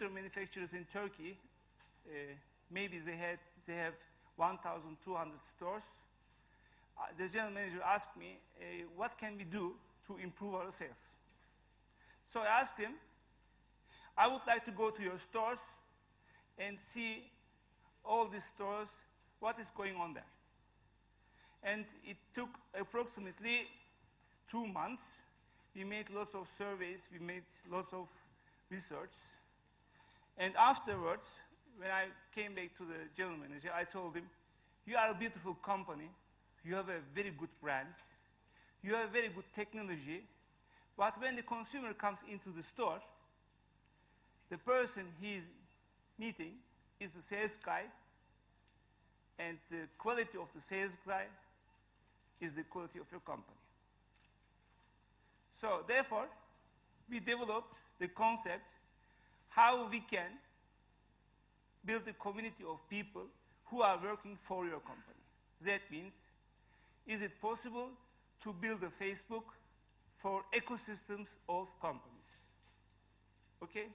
computer manufacturers in Turkey, maybe they have 1,200 stores. The general manager asked me, what can we do to improve our sales? So I asked him, I would like to go to your stores and see all these stores, what is going on there. And it took approximately 2 months. We made lots of surveys, we made lots of research. And afterwards, when I came back to the general manager, I told him, you are a beautiful company, you have a very good brand, you have very good technology, but when the consumer comes into the store, the person he's meeting is the sales guy, and the quality of the sales guy is the quality of your company. So therefore, we developed the concept how we can build a community of people who are working for your company. That means, is it possible to build a Facebook for ecosystems of companies? Okay?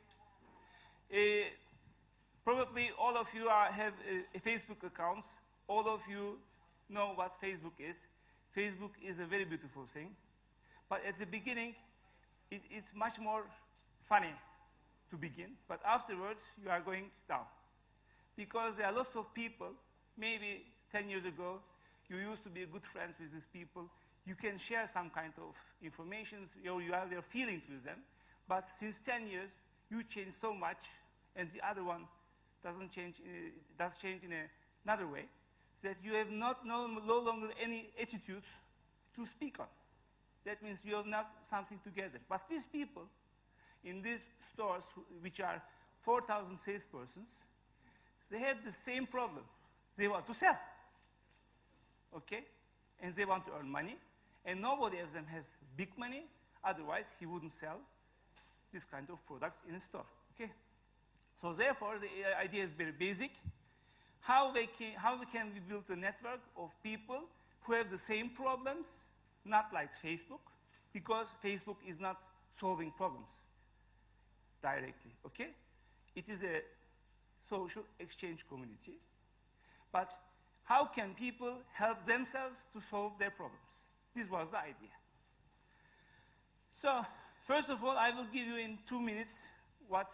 Probably all of you have a Facebook account. All of you know what Facebook is. Facebook is a very beautiful thing. But at the beginning, it's much more funny to begin. But afterwards, you are going down. Because there are lots of people, maybe 10 years ago, you used to be good friends with these people. You can share some kind of information, you have your feelings with them. But since 10 years, you change so much, and the other one doesn't change, does change in another way, that you have no longer any attitudes to speak on. That means you have not something together. But these people in these stores, which are 4,000 salespersons, they have the same problem. They want to sell, okay? And they want to earn money. And nobody of them has big money. Otherwise, he wouldn't sell this kind of products in a store, okay? So therefore, the idea is very basic. How can we build a network of people who have the same problems, not like Facebook, because Facebook is not solving problems directly, okay? It is a social exchange community. But how can people help themselves to solve their problems? This was the idea. So, first of all, I will give you in 2 minutes what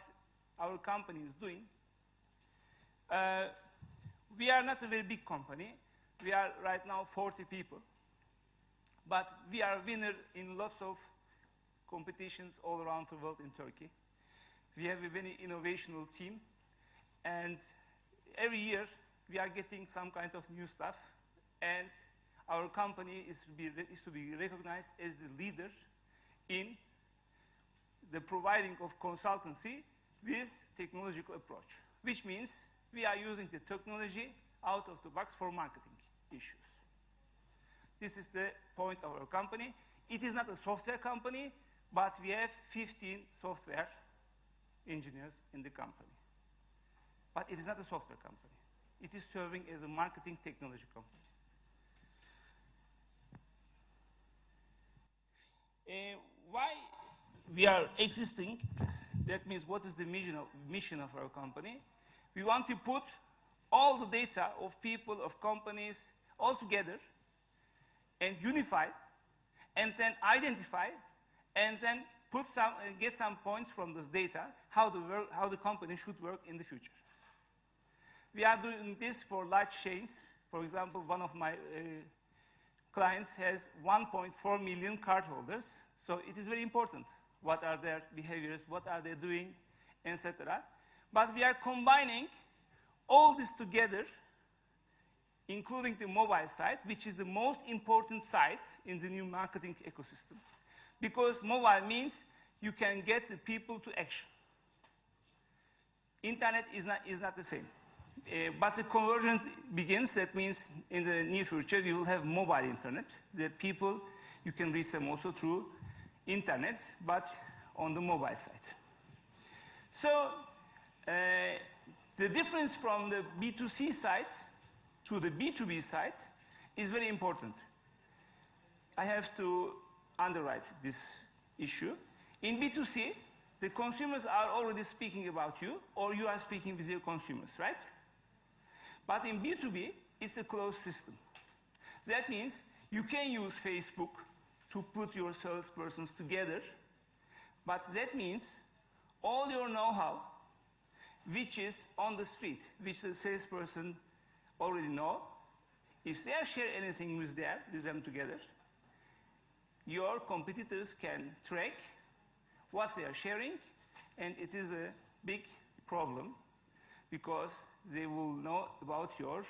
our company is doing. We are not a very big company. We are right now 40 people. But we are winner in lots of competitions all around the world in Turkey. We have a very innovational team. And every year, we are getting some kind of new stuff. And our company is to be recognized as the leader in the providing of consultancy with technological approach, which means we are using the technology out of the box for marketing issues. This is the point of our company. It is not a software company, but we have 15 software engineers in the company. But it is not a software company. It is serving as a marketing technology company. Why we are existing, that means what is the mission of our company? We want to put all the data of people, of companies, all together and unify, and then identify, and then get some points from this data, how the company should work in the future. We are doing this for large chains. For example, one of my clients has 1.4 million cardholders, so it is very important. What are their behaviors, what are they doing, etc. But we are combining all this together, including the mobile side, which is the most important side in the new marketing ecosystem. Because mobile means you can get the people to action. Internet is not the same. But the convergence begins. That means in the near future, we will have mobile internet, that people, you can reach them also through internet, but on the mobile side. So the difference from the B2C side to the B2B side is very important. I have to underwrite this issue. In B2C, the consumers are already speaking about you, or you are speaking with your consumers, right? But in B2B, it's a closed system. That means you can use Facebook to put your salespersons together, but that means all your know-how, which is on the street, which the salesperson already know, if they share anything with them together, your competitors can track what they are sharing, and it is a big problem because they will know about your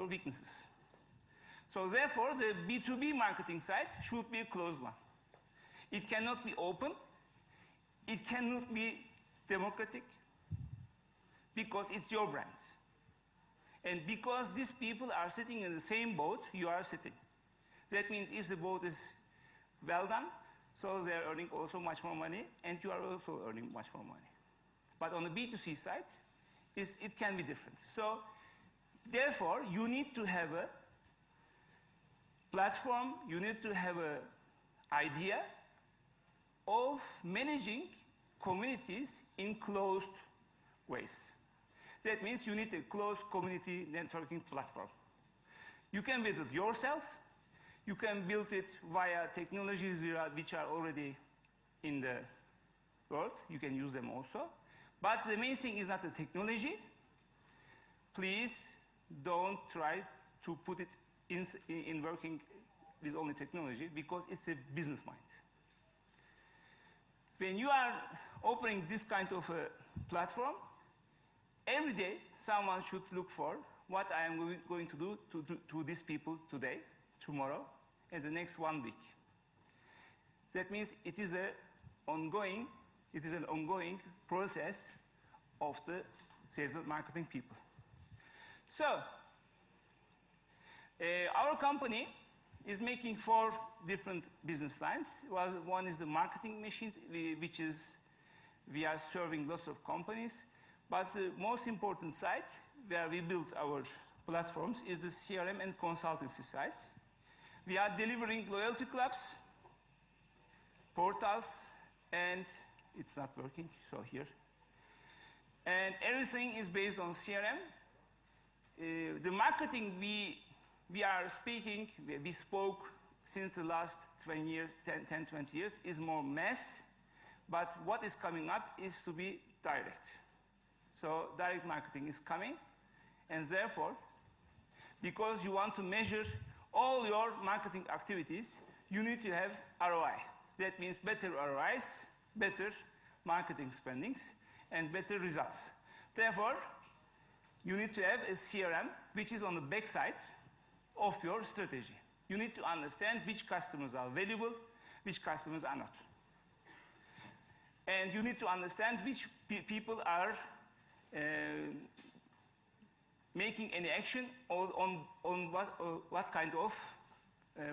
weaknesses. So therefore, the B2B marketing side should be a closed one. It cannot be open. It cannot be democratic because it's your brand. And because these people are sitting in the same boat you are sitting. That means if the boat is well done, so they are earning also much more money, and you are also earning much more money. But on the B2C side, it can be different. So therefore, you need to have a platform, you need to have an idea of managing communities in closed ways. That means you need a closed community networking platform. You can build it yourself. You can build it via technologies which are already in the world. You can use them also. But the main thing is not the technology. Please don't try to put it in working with only technology because it's a business mind. When you are opening this kind of a platform, every day someone should look for what I am going to do to these people today, tomorrow, and the next 1 week. That means it is an ongoing process of the sales and marketing people. So, our company is making 4 different business lines. One is the marketing machines, which is we are serving lots of companies. But the most important side where we build our platforms is the CRM and consultancy side. We are delivering loyalty clubs, portals, and it's not working, so here. And everything is based on CRM. The marketing we spoke since the last 10, 20 years is more mass, but what is coming up is to be direct. So direct marketing is coming, and therefore, because you want to measure all your marketing activities, you need to have ROI. That means better ROIs, better marketing spendings, and better results. Therefore, you need to have a CRM, which is on the backside of your strategy. You need to understand which customers are valuable, which customers are not. And you need to understand which people are making any action on what kind of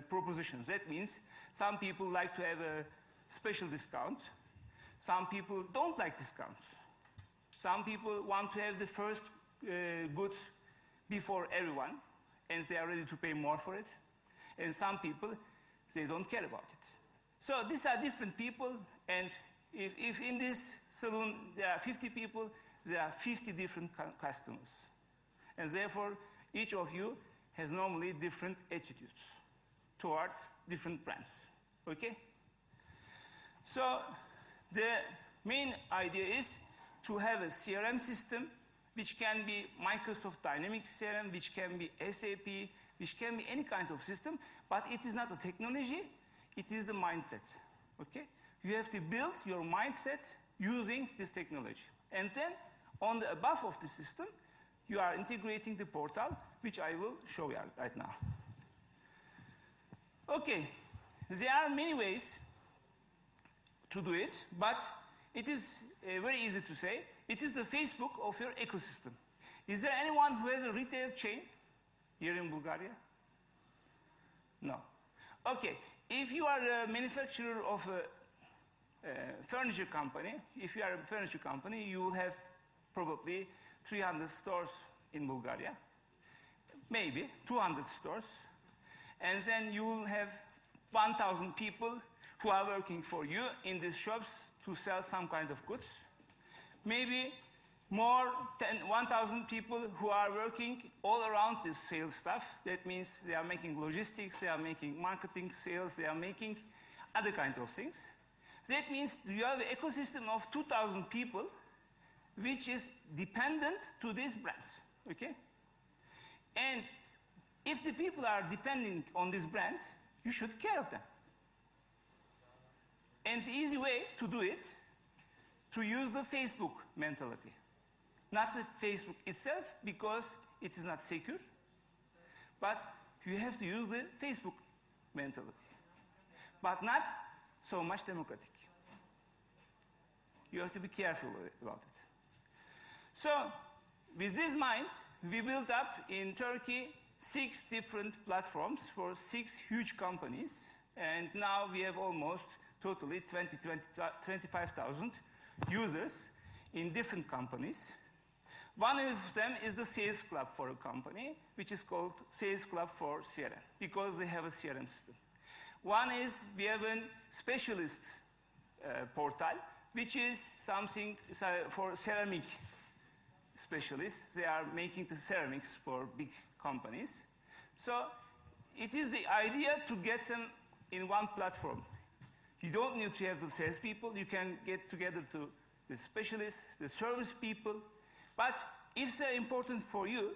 propositions. That means some people like to have a special discount. Some people don't like discounts. Some people want to have the first goods before everyone, and they are ready to pay more for it. And some people, they don't care about it. So these are different people, and if in this salon there are 50 people, there are 50 different customers. And therefore, each of you has normally different attitudes towards different brands. Okay? So the main idea is to have a CRM system which can be Microsoft Dynamics CRM, which can be SAP, which can be any kind of system, but it is not a technology, it is the mindset. Okay? You have to build your mindset using this technology. And then, on the above of the system, you are integrating the portal, which I will show you right now. Okay, there are many ways to do it, but it is very easy to say. It is the Facebook of your ecosystem. Is there anyone who has a retail chain here in Bulgaria? No. Okay, if you are a manufacturer of a furniture company, if you are a furniture company, you will have probably 300 stores in Bulgaria, maybe 200 stores, and then you will have 1,000 people who are working for you in these shops to sell some kind of goods. Maybe more than 1,000 people who are working all around this sales stuff. That means they are making logistics, they are making marketing, sales, they are making other kind of things. That means you have an ecosystem of 2,000 people which is dependent to this brand, okay? And if the people are depending on this brand, you should care of them. And the easy way to do it, to use the Facebook mentality. Not the Facebook itself, because it is not secure, but you have to use the Facebook mentality. But not so much democratic. You have to be careful about it. So, with this mind, we built up in Turkey 6 different platforms for 6 huge companies, and now we have almost totally 25,000 users in different companies. One of them is the sales club for a company, which is called Sales Club for CRM, because they have a CRM system. One is we have a specialist portal, which is something for ceramic specialists. They are making the ceramics for big companies. So it is the idea to get them in one platform. You don't need to have the salespeople. You can get together to the specialists, the service people. But if they're important for you,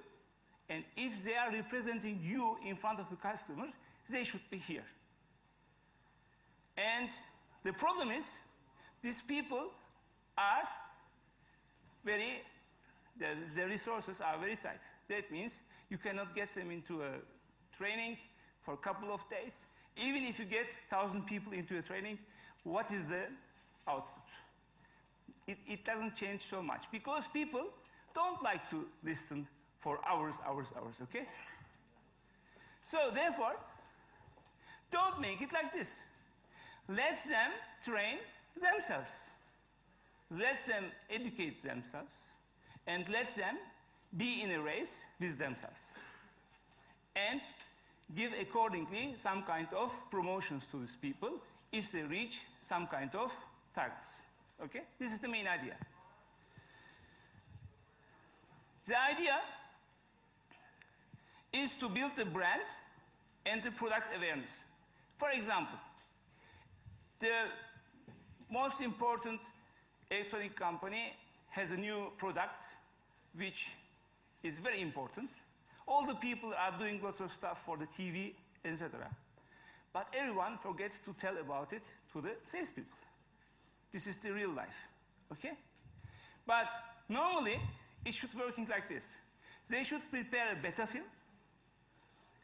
and if they are representing you in front of the customer, they should be here. And the problem is, these people are very, the resources are very tight. That means you cannot get them into a training for a couple of days. Even if you get 1,000 people into a training, what is the output? It doesn't change so much, because people don't like to listen for hours, okay? So therefore, don't make it like this. Let them train themselves. Let them educate themselves, and let them be in a race with themselves. And give accordingly some kind of promotions to these people if they reach some kind of targets. Okay? This is the main idea. The idea is to build a brand and the product awareness. For example, the most important electronic company has a new product which is very important. All the people are doing lots of stuff for the TV, etc. But everyone forgets to tell about it to the salespeople. This is the real life, okay? But normally, it should work like this. They should prepare a beta film,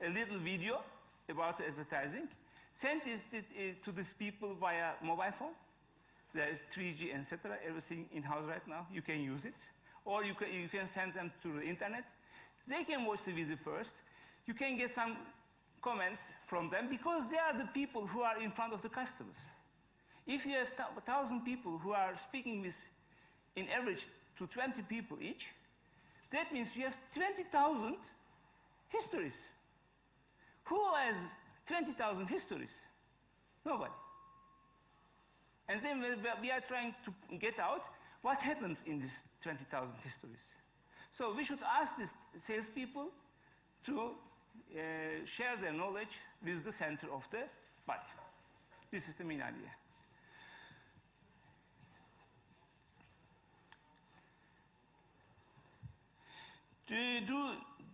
a little video about advertising, send it to these people via mobile phone. There is 3G, etc., everything in-house right now. You can use it. Or you can send them to the internet. They can watch the video first. You can get some comments from them, because they are the people who are in front of the customers. If you have 1,000 people who are speaking with, in average, to 20 people each, that means you have 20,000 histories. Who has 20,000 histories? Nobody. And then we are trying to get out what happens in these 20,000 histories. So we should ask these salespeople to share their knowledge with the center of the body. This is the main idea.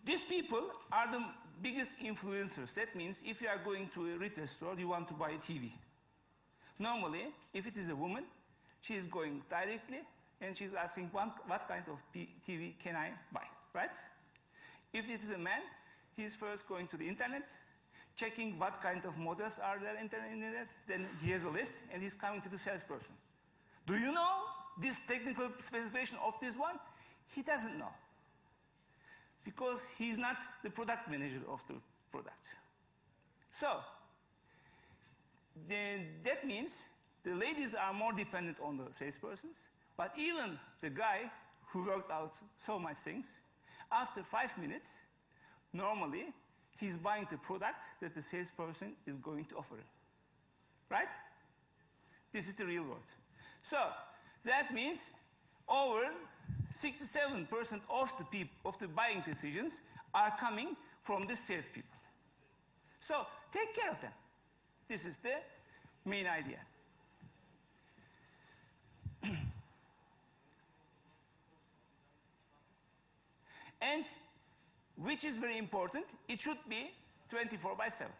These people are the biggest influencers. That means if you are going to a retail store, you want to buy a TV. Normally, if it is a woman, she is going directly and she's asking what kind of TV can I buy, right? If it is a man, he's first going to the internet, checking what kind of models are there in the internet, then he has a list and he's coming to the salesperson. Do you know this technical specification of this one? He doesn't know, because he's not the product manager of the product. So, that means the ladies are more dependent on the salespersons, but even the guy who worked out so much things, after 5 minutes, normally, he's buying the product that the salesperson is going to offer him. Right? This is the real world. So that means over 67% of the buying decisions are coming from the salespeople. So take care of them. This is the main idea. And which is very important, it should be 24/7.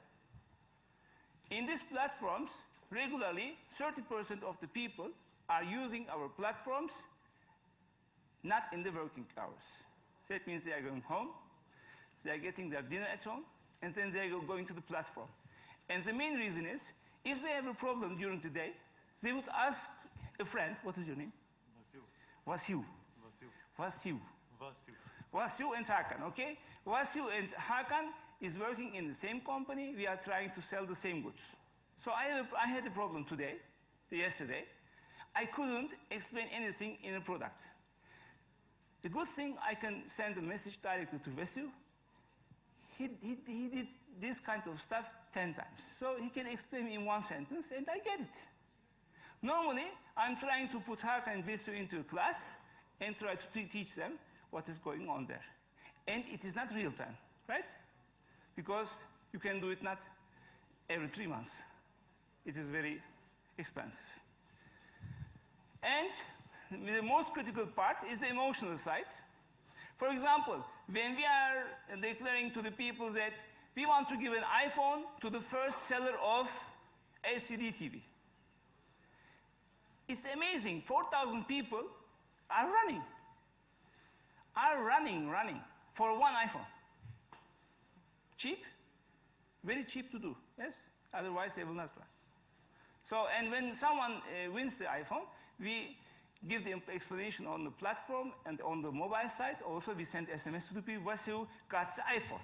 In these platforms, regularly 30% of the people are using our platforms not in the working hours. So that means they are going home, they are getting their dinner at home, and then they are going to the platform. And the main reason is, if they have a problem during the day, they would ask a friend, what is your name? Vasil. Vasil and Hakan, okay? Vasil and Hakan is working in the same company. We are trying to sell the same goods. So I had a problem yesterday. I couldn't explain anything in a product. The good thing, I can send a message directly to Vasil. He did this kind of stuff 10 times. So he can explain in one sentence, and I get it. Normally, I'm trying to put Hakan and Vasil into a class and try to teach them what is going on there. And it is not real time, right? Because you can do it not every 3 months. It is very expensive. And the most critical part is the emotional side. For example, when we are declaring to the people that we want to give an iPhone to the first seller of LCD TV. It's amazing, 4,000 people are running for one iPhone. Cheap, very cheap to do, yes? Otherwise they will not run. So, and when someone wins the iPhone, we give the explanation on the platform and on the mobile side. Also, we send SMS to the people who got the iPhone.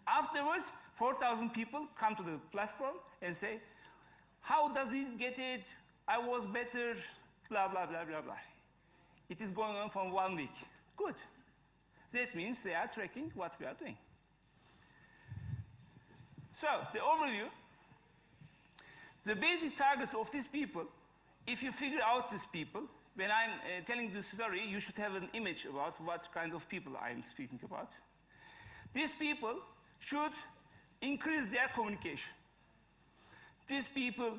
Afterwards, 4,000 people come to the platform and say, how does he get it? I was better, blah, blah, blah, blah, blah. It is going on for 1 week. Good. That means they are tracking what we are doing. So, the overview. The basic targets of these people, if you figure out these people, when I'm telling the story, you should have an image about what kind of people I'm speaking about. These people should increase their communication. These people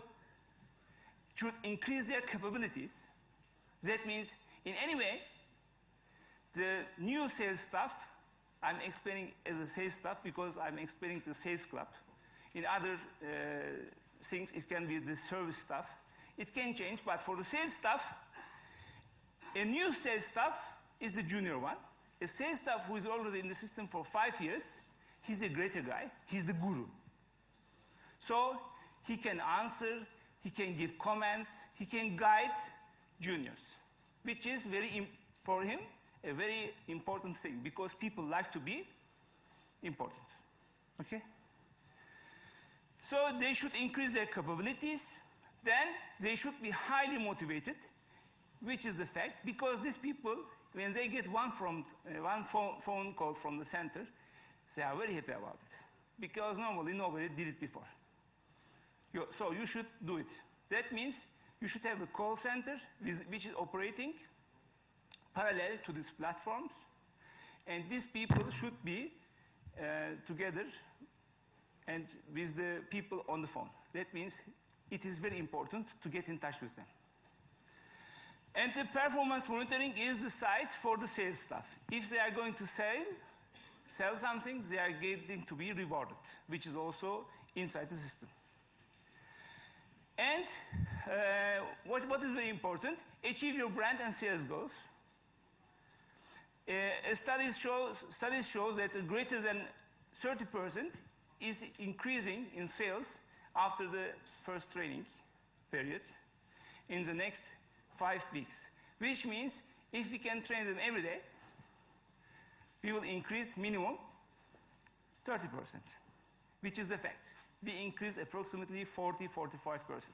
should increase their capabilities. That means, in any way, the new sales staff, I'm explaining as a sales staff because I'm explaining the sales club. In other things, it can be the service staff. It can change, but for the sales staff, a new sales staff is the junior one. A sales staff who is already in the system for 5 years, he's a greater guy, he's the guru. So he can answer, he can give comments, he can guide juniors, which is for him, a very important thing, because people like to be important, okay? So they should increase their capabilities, then they should be highly motivated, which is the fact, because these people, when they get one phone call from the center, they are very happy about it, because normally nobody did it before. So you should do it. That means you should have a call center which is operating parallel to these platforms, and these people should be together and with the people on the phone. That means it is very important to get in touch with them. And the performance monitoring is the site for the sales staff. If they are going to sell something, they are getting to be rewarded, which is also inside the system. And what is very important, achieve your brand and sales goals. Studies show that greater than 30% is increasing in sales after the first training period in the next 5 weeks, which means if we can train them every day, we will increase minimum 30%, which is the fact. We increase approximately 40–45%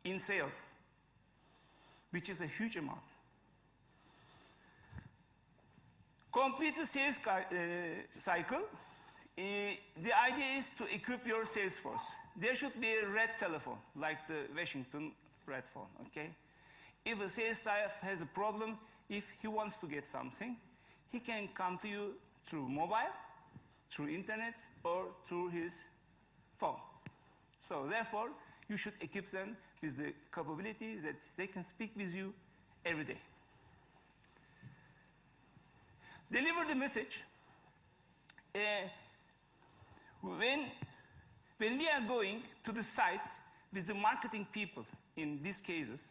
in sales, which is a huge amount. Complete the sales cycle. The idea is to equip your sales force. there should be a red telephone, like the Washington red phone, okay? If a sales staff has a problem, if he wants to get something, he can come to you through mobile, through internet, or through his phone. So therefore, you should equip them with the capability that they can speak with you every day. Deliver the message. When we are going to the site with the marketing people in these cases,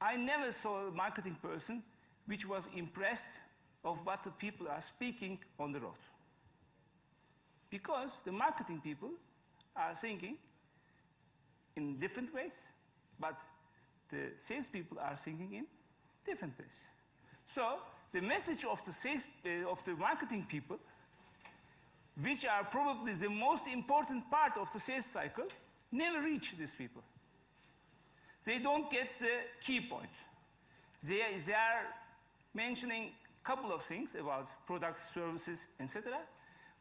I never saw a marketing person which was impressed of what the people are speaking on the road. Because the marketing people are thinking in different ways, but the salespeople are thinking in different ways. So the message of the sales, of the marketing people, which are probably the most important part of the sales cycle, never reach these people. They don't get the key point. They are mentioning a couple of things about products, services, etc.,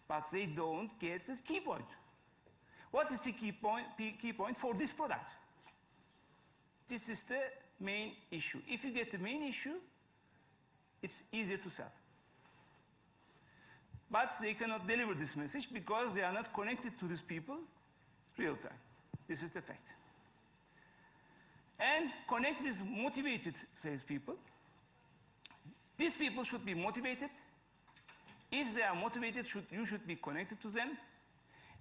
but they don't get the key point. What is the key point for this product? This is the main issue. If you get the main issue, it's easier to sell. But they cannot deliver this message because they are not connected to these people real time. This is the fact. And connect with motivated salespeople. These people should be motivated. If they are motivated, you should be connected to them.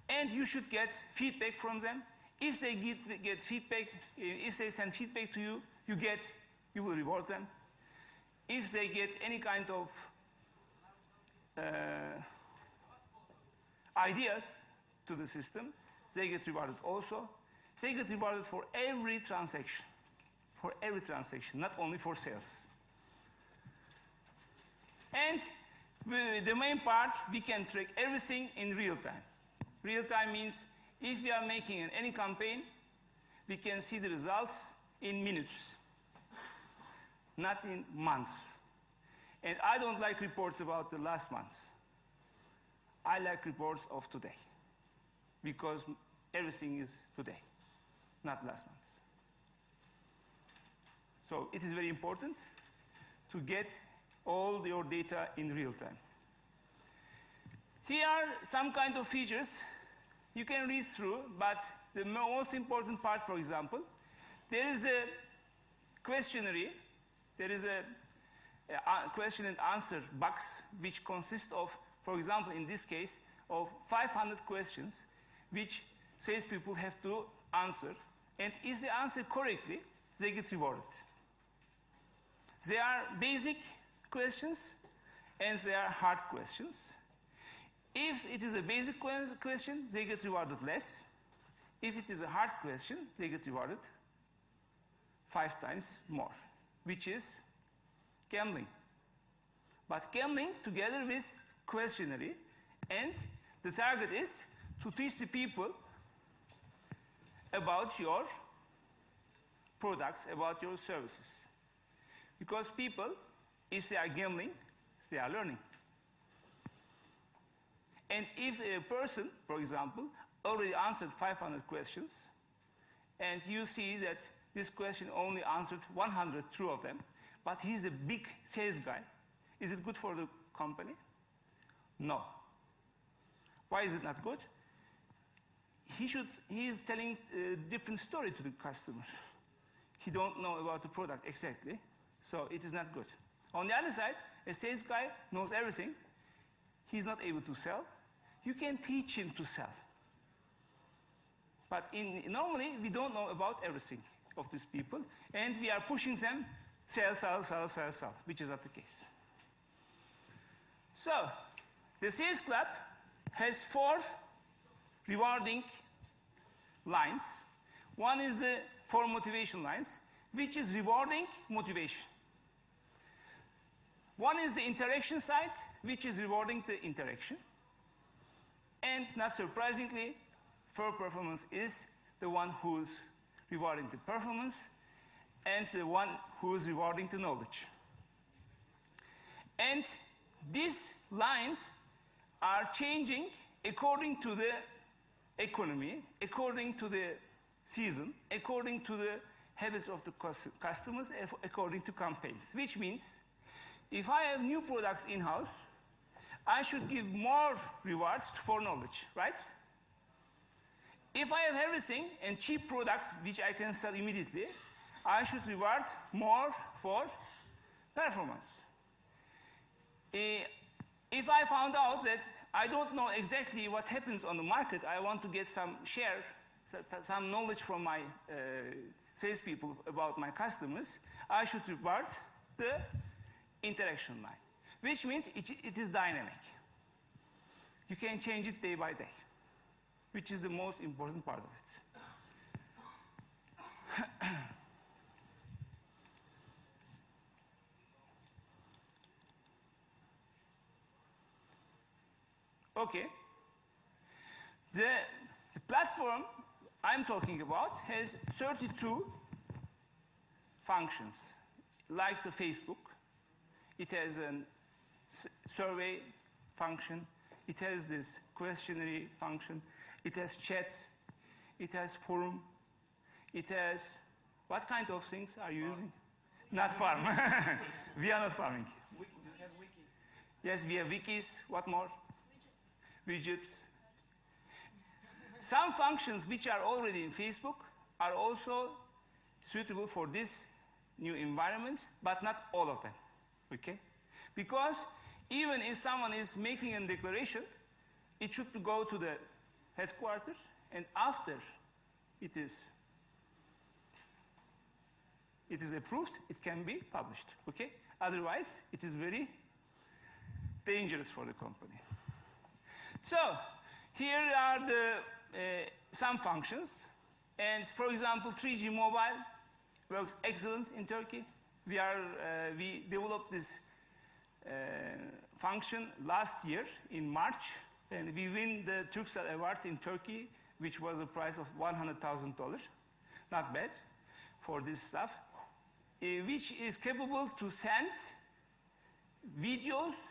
And you should get feedback from them. If they get feedback, if they send feedback to you, you will reward them. If they get any kind of ideas to the system, they get rewarded also. They get rewarded for every transaction, not only for sales. And the main part, we can track everything in real time. Real time means if we are making any campaign, we can see the results in minutes, not in months. And I don't like reports about the last months. I like reports of today, because everything is today, not last month. So it is very important to get all your data in real time. Here are some kind of features you can read through, but the most important part, for example, there is a questionnaire, there is a question and answer box which consists of, for example, in this case, of 500 questions which salespeople have to answer, and if they answer correctly, they get rewarded. They are basic questions and they are hard questions. If it is a basic question, they get rewarded less. If it is a hard question, they get rewarded 5 times more, which is gambling. But gambling together with questionnaire, and the target is to teach the people about your products, about your services. Because people, if they are gambling, they are learning. And if a person, for example, already answered 500 questions, and you see that this question only answered 100 true of them, but he's a big sales guy, is it good for the company? No. Why is it not good? He is telling a different story to the customers. He don't know about the product exactly, so it is not good. On the other side, a sales guy knows everything. He's not able to sell. You can teach him to sell. But normally, we don't know about everything of these people, and we are pushing them, sell, sell, sell, sell, sell, which is not the case. So, the sales club has 4 rewarding lines. One is the 4 motivation lines, which is rewarding motivation. One is the interaction side, which is rewarding the interaction. And not surprisingly, for performance is the one who's rewarding the performance and the one who's rewarding the knowledge. And these lines are changing according to the economy according to the season, according to the habits of the customers, according to campaigns. Which means, if I have new products in-house, I should give more rewards for knowledge, right? If I have everything and cheap products which I can sell immediately, I should reward more for performance. If I found out that I don't know exactly what happens on the market, I want to get some share, some knowledge from my salespeople about my customers, I should reward the interaction line, which means it is dynamic. You can change it day by day, which is the most important part of it. Okay. The platform I'm talking about has 32 functions, like the Facebook. It has a survey function. It has this questionnaire function. It has chat. It has forum. It has, what kind of things are you using? Not farm. We are not farming. You have wiki. Yes, we have wikis. What more? Widgets. Some functions which are already in Facebook are also suitable for this new environments, but not all of them, okay? Because even if someone is making a declaration, it should go to the headquarters, and after it is approved, it can be published, okay? Otherwise, it is very dangerous for the company. So here are the some functions, and for example, 3G mobile works excellent in Turkey. We developed this function last year in March, and we win the Turkcell Award in Turkey, which was a price of $100,000. Not bad for this stuff, which is capable to send videos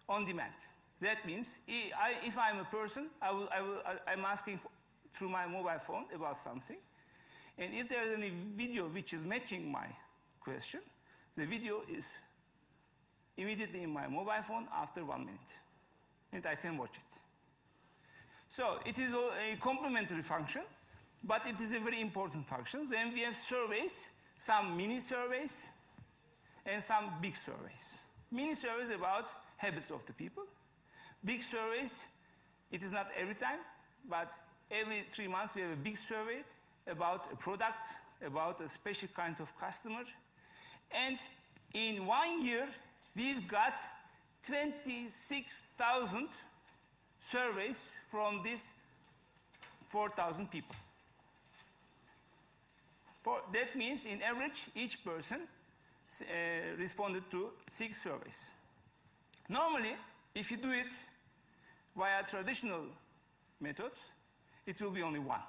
on demand. That means if I'm a person, I'm asking through my mobile phone about something. And if there is any video which is matching my question, the video is immediately in my mobile phone after 1 minute. And I can watch it. So it is a complementary function, but it is a very important function. Then we have surveys, some mini surveys, and some big surveys. Mini surveys about habits of the people. Big surveys, it is not every time, but every 3 months we have a big survey about a product, about a special kind of customer. And in 1 year, we've got 26,000 surveys from these 4,000 people. That means, in average, each person responded to 6 surveys. Normally, if you do it via traditional methods, it will be only 1,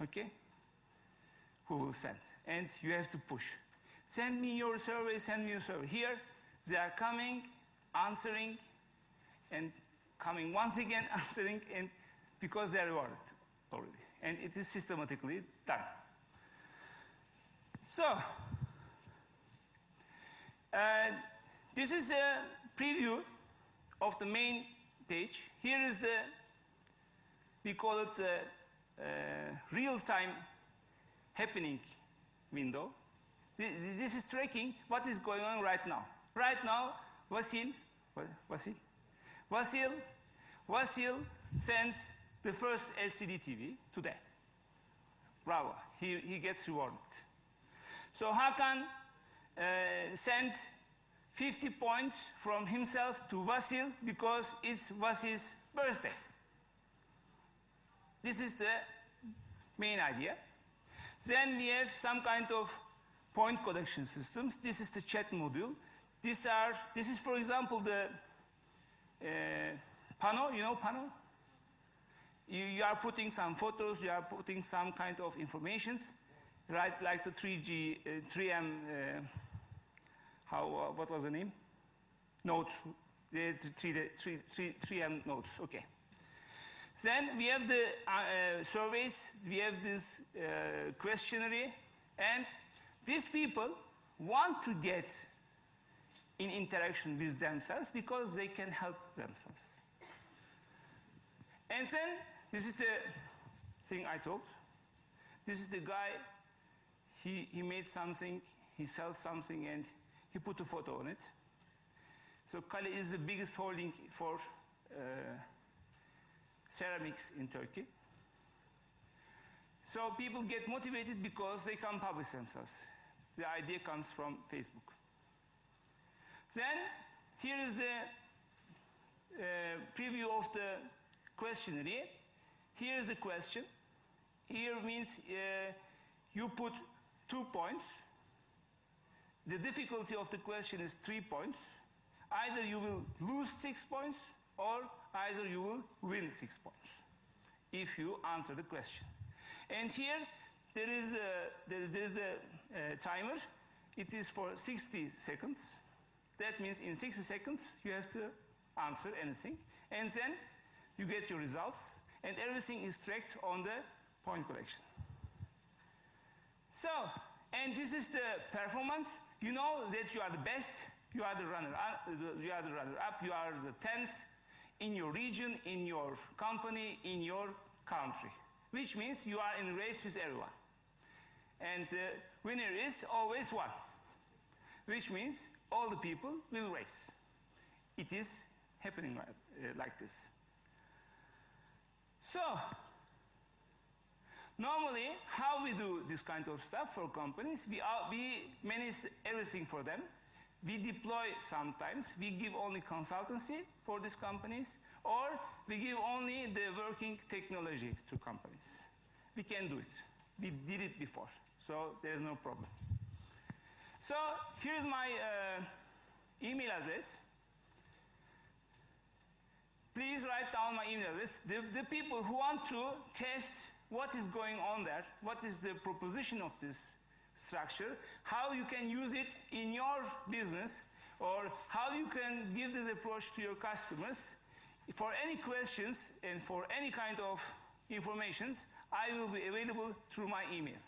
okay? Who will send, and you have to push. Send me your survey, send me your survey. Here, they are coming, answering, and coming once again, answering, and because they are rewarded already. And it is systematically done. So, this is a preview of the main page. Here is the, we call it the real-time happening window. This is tracking what is going on right now. Right now, Vasil sends the first LCD TV today. Bravo, he gets rewarded. So Hakan sent 50 points from himself to Vasil because it's Vasil's birthday. This is the main idea. Then we have some kind of point collection systems. This is the chat module. This is, for example, the Pano, you know Pano? You are putting some photos, you are putting some kind of informations, right? Like the 3M, what was the name? Notes, the 3M notes, okay. Then we have the surveys, we have this questionnaire, and these people want to get in interaction with themselves because they can help themselves. And then, this is the thing I told. This is the guy, he made something, he sells something, and he put a photo on it. So Kale is the biggest holding for ceramics in Turkey. So people get motivated because they can publish themselves. The idea comes from Facebook. Then here is the preview of the questionnaire. Here is the question. Here means you put 2 points. The difficulty of the question is 3 points. Either you will lose 6 points or either you will win 6 points if you answer the question. And here there is the timer. It is for 60 seconds. That means in 60 seconds you have to answer anything. And then you get your results. And everything is tracked on the point collection. So, and this is the performance. You know that you are the best. You are the runner-up. You are the 10th in your region, in your company, in your country. Which means you are in a race with everyone. And the winner is always one. Which means all the people will race. It is happening like this. So, normally, how we do this kind of stuff for companies, we manage everything for them. We deploy sometimes, we give only consultancy for these companies, or we give only the working technology to companies. We can do it. We did it before, so there's no problem. So here's my email address. Please write down my email address. The people who want to test what is going on there, what is the proposition of this structure, how you can use it in your business, or how you can give this approach to your customers. For any questions and for any kind of informations, I will be available through my email.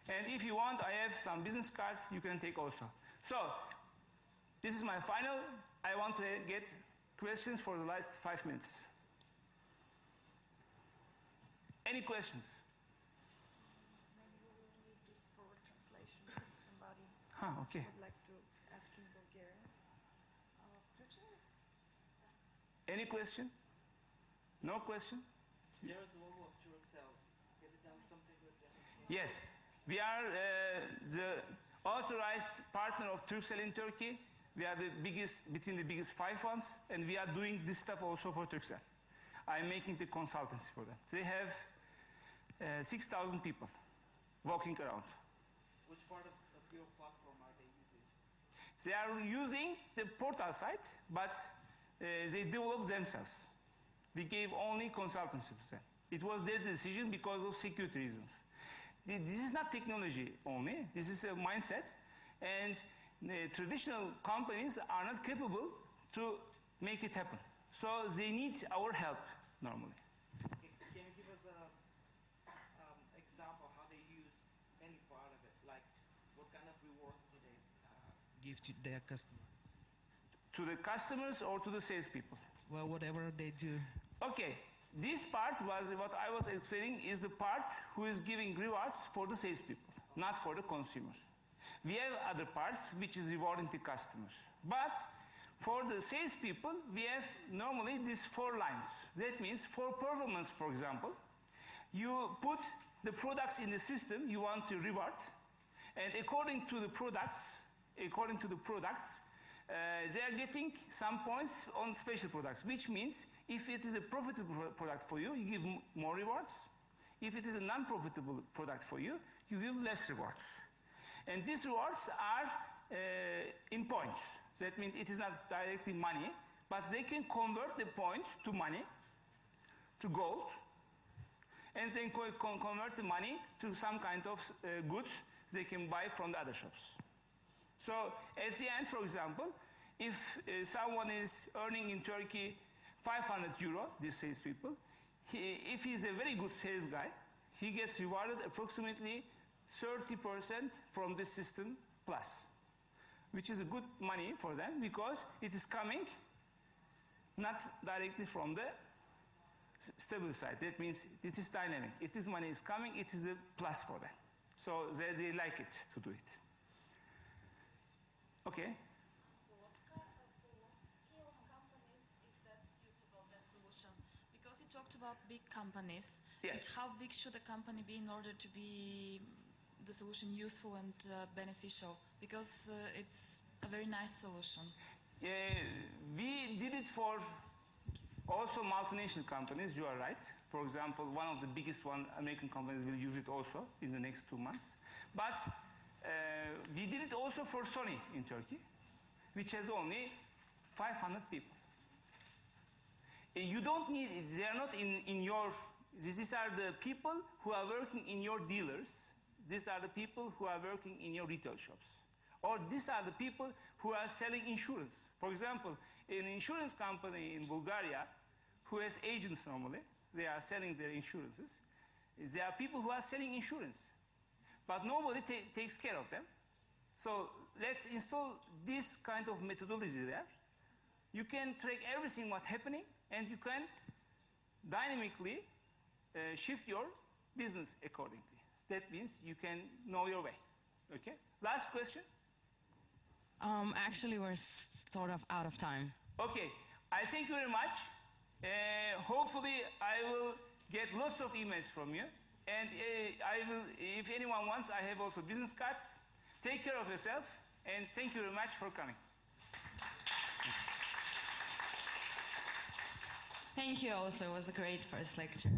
And if you want, I have some business cards you can take also. So, this is my final. I want to get questions for the last 5 minutes. Any questions? Maybe we will need this for translation if somebody Okay. would like to ask in Bulgarian. Any question? No question? There is a logo of Turkcell. Have you done something with them? Yes. We are the authorized partner of Turkcell in Turkey. We are the biggest, between the biggest 5 ones, and we are doing this stuff also for Turkcell. I'm making the consultancy for them. They have 6,000 people walking around. Which part of your platform are they using? They are using the portal site, but they develop themselves. We gave only consultancy to them. It was their decision because of security reasons. This is not technology only. This is a mindset. And traditional companies are not capable to make it happen. So they need our help normally. Can you give us an example how they use any part of it? Like what kind of rewards do they give to their customers? To the customers or to the salespeople? Well, whatever they do. Okay. This part was what I was explaining is the part who is giving rewards for the salespeople, not for the consumers. We have other parts which is rewarding the customers. But for the salespeople, we have normally these 4 lines. That means for performance, for example, you put the products in the system you want to reward, and according to the products, they are getting some points on special products, which means if it is a profitable product for you, you give more rewards. If it is a non-profitable product for you, you give less rewards. And these rewards are in points. That means it is not directly money, but they can convert the points to money, to gold, and then convert the money to some kind of goods they can buy from the other shops. So at the end, for example, if someone is earning in Turkey 500 euro, these salespeople. If he's a very good sales guy, he gets rewarded approximately 30% from this system plus, which is a good money for them because it is coming not directly from the stable side. That means it is dynamic. If this money is coming, it is a plus for them. So they like it to do it. Okay. For what scale of companies is that suitable, that solution? Because you talked about big companies. Yeah. And how big should a company be in order to be the solution useful and beneficial? Because it's a very nice solution. We did it for also multinational companies, you are right. For example, one of the biggest American companies will use it also in the next 2 months. But we did it also for Sony in Turkey, which has only 500 people. You don't need it. They are not in your, these are the people who are working in your dealers. These are the people who are working in your retail shops. Or these are the people who are selling insurance. For example, an insurance company in Bulgaria who has agents normally, they are selling their insurances. There are people who are selling insurance, but nobody takes care of them. So let's install this kind of methodology there. You can track everything what's happening, and you can dynamically shift your business accordingly. That means you can know your way. Okay? Last question. Actually, we're sort of out of time. Okay, I thank you very much. Hopefully, I will get lots of emails from you. And I will, if anyone wants, I have also business cards. Take care of yourself, and thank you very much for coming. Thank you also. It was a great first lecture.